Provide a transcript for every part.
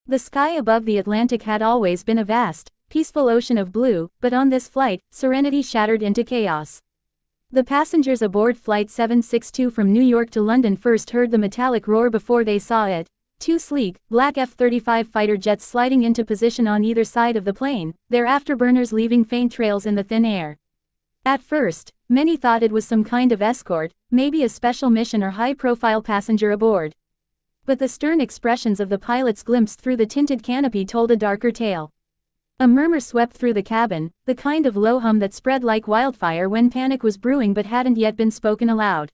The sky above the Atlantic had always been a vast, peaceful ocean of blue, but on this flight, serenity shattered into chaos. The passengers aboard Flight 762 from New York to London first heard the metallic roar before they saw it. Two sleek, black F-35 fighter jets sliding into position on either side of the plane, their afterburners leaving faint trails in the thin air. At first, many thought it was some kind of escort, maybe a special mission or high-profile passenger aboard. But the stern expressions of the pilots glimpsed through the tinted canopy told a darker tale. A murmur swept through the cabin, the kind of low hum that spread like wildfire when panic was brewing but hadn't yet been spoken aloud.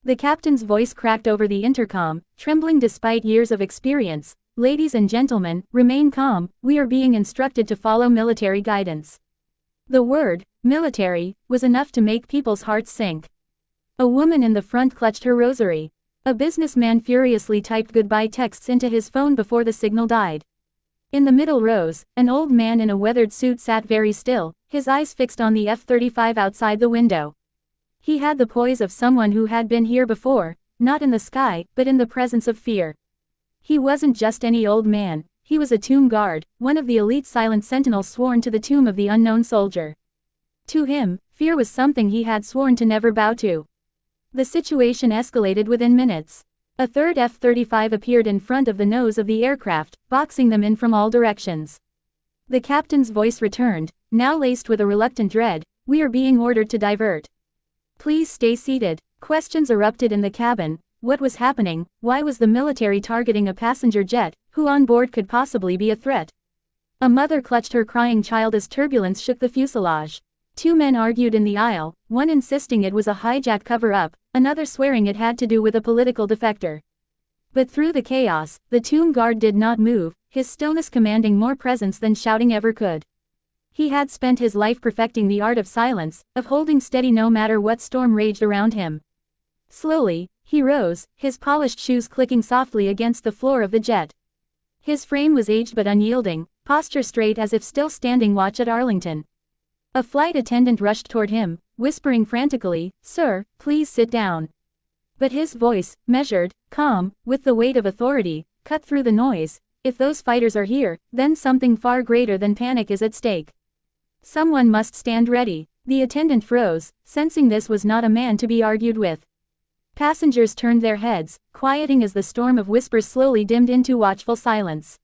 The captain's voice cracked over the intercom, trembling despite years of experience. "Ladies and gentlemen, remain calm, we are being instructed to follow military guidance." The word, military, was enough to make people's hearts sink. A woman in the front clutched her rosary. A businessman furiously typed goodbye texts into his phone before the signal died. In the middle rows, an old man in a weathered suit sat very still, his eyes fixed on the F-35 outside the window. He had the poise of someone who had been here before, not in the sky, but in the presence of fear. He wasn't just any old man, he was a tomb guard, one of the elite silent sentinels sworn to the tomb of the unknown soldier. To him, fear was something he had sworn to never bow to. The situation escalated within minutes. A third F-35 appeared in front of the nose of the aircraft, boxing them in from all directions. The captain's voice returned, now laced with a reluctant dread, "We are being ordered to divert. Please stay seated." Questions erupted in the cabin. What was happening? Why was the military targeting a passenger jet? Who on board could possibly be a threat? A mother clutched her crying child as turbulence shook the fuselage. Two men argued in the aisle, one insisting it was a hijack cover-up, another swearing it had to do with a political defector. But through the chaos, the tomb guard did not move, his stillness commanding more presence than shouting ever could. He had spent his life perfecting the art of silence, of holding steady no matter what storm raged around him. Slowly, he rose, his polished shoes clicking softly against the floor of the jet. His frame was aged but unyielding, posture straight as if still standing watch at Arlington. A flight attendant rushed toward him, whispering frantically, "Sir, please sit down." But his voice, measured, calm, with the weight of authority, cut through the noise. "If those fighters are here, then something far greater than panic is at stake. Someone must stand ready." The attendant froze, sensing this was not a man to be argued with. Passengers turned their heads, quieting as the storm of whispers slowly dimmed into watchful silence.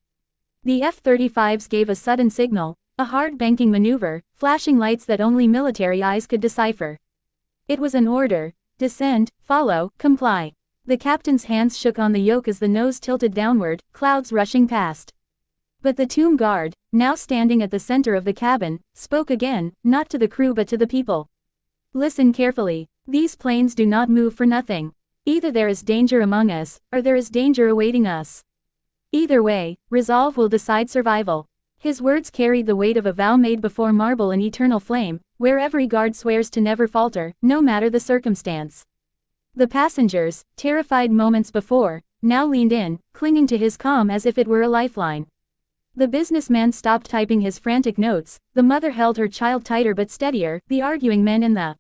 The F-35s gave a sudden signal, a hard banking maneuver, flashing lights that only military eyes could decipher. It was an order: descend, follow, comply. The captain's hands shook on the yoke as the nose tilted downward, clouds rushing past. But the tomb guard, now standing at the center of the cabin, spoke again, not to the crew but to the people. "Listen carefully. These planes do not move for nothing. Either there is danger among us, or there is danger awaiting us. Either way, resolve will decide survival." His words carried the weight of a vow made before marble and eternal flame, where every guard swears to never falter, no matter the circumstance. The passengers, terrified moments before, now leaned in, clinging to his calm as if it were a lifeline. The businessman stopped typing his frantic notes, the mother held her child tighter but steadier, the arguing men in the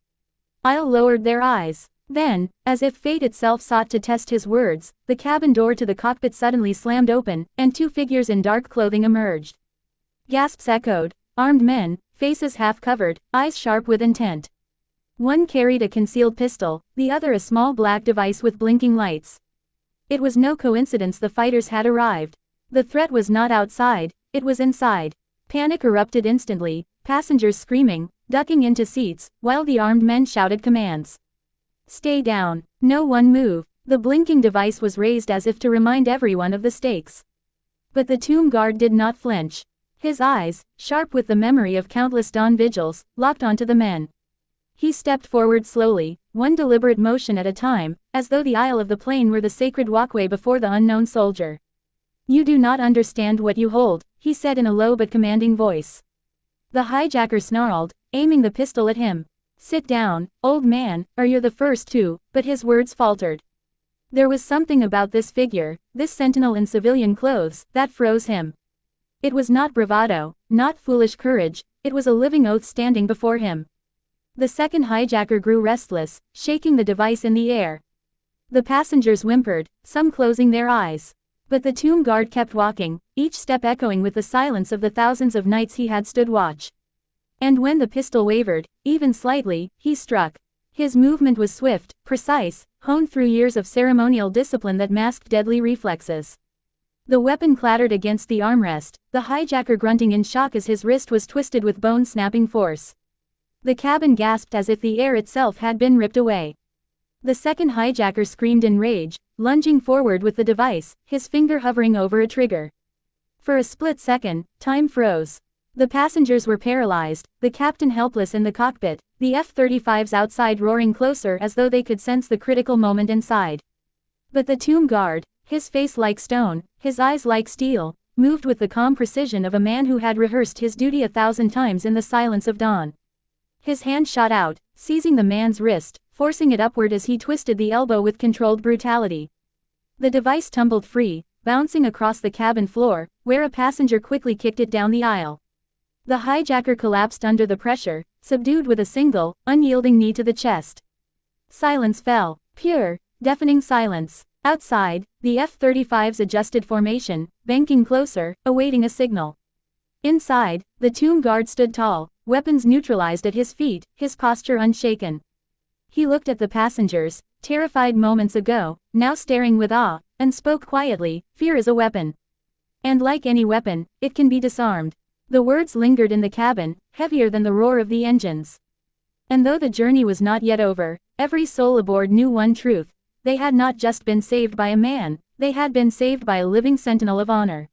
aisle lowered their eyes. Then, as if fate itself sought to test his words, the cabin door to the cockpit suddenly slammed open, and two figures in dark clothing emerged. Gasps echoed, armed men, faces half covered, eyes sharp with intent. One carried a concealed pistol, the other a small black device with blinking lights. It was no coincidence the fighters had arrived. The threat was not outside, it was inside. Panic erupted instantly, passengers screaming, ducking into seats, while the armed men shouted commands. "Stay down, no one move." The blinking device was raised as if to remind everyone of the stakes. But the tomb guard did not flinch. His eyes, sharp with the memory of countless dawn vigils, locked onto the men. He stepped forward slowly, one deliberate motion at a time, as though the aisle of the plane were the sacred walkway before the unknown soldier. "You do not understand what you hold," he said in a low but commanding voice. The hijacker snarled, aiming the pistol at him. "Sit down, old man, or you're the first to," but his words faltered. There was something about this figure, this sentinel in civilian clothes, that froze him. It was not bravado, not foolish courage, it was a living oath standing before him. The second hijacker grew restless, shaking the device in the air. The passengers whimpered, some closing their eyes. But the tomb guard kept walking, each step echoing with the silence of the thousands of nights he had stood watch. And when the pistol wavered, even slightly, he struck. His movement was swift, precise, honed through years of ceremonial discipline that masked deadly reflexes. The weapon clattered against the armrest, the hijacker grunting in shock as his wrist was twisted with bone-snapping force. The cabin gasped as if the air itself had been ripped away. The second hijacker screamed in rage, lunging forward with the device, his finger hovering over a trigger. For a split second, time froze. The passengers were paralyzed, the captain helpless in the cockpit, the F-35s outside roaring closer as though they could sense the critical moment inside. But the tomb guard, his face like stone, his eyes like steel, moved with the calm precision of a man who had rehearsed his duty 1,000 times in the silence of dawn. His hand shot out, seizing the man's wrist, forcing it upward as he twisted the elbow with controlled brutality. The device tumbled free, bouncing across the cabin floor, where a passenger quickly kicked it down the aisle. The hijacker collapsed under the pressure, subdued with a single, unyielding knee to the chest. Silence fell, pure, deafening silence. Outside, the F-35s adjusted formation, banking closer, awaiting a signal. Inside, the tomb guard stood tall, weapons neutralized at his feet, his posture unshaken. He looked at the passengers, terrified moments ago, now staring with awe, and spoke quietly, "Fear is a weapon. And like any weapon, it can be disarmed." The words lingered in the cabin, heavier than the roar of the engines. And though the journey was not yet over, every soul aboard knew one truth: they had not just been saved by a man, they had been saved by a living sentinel of honor.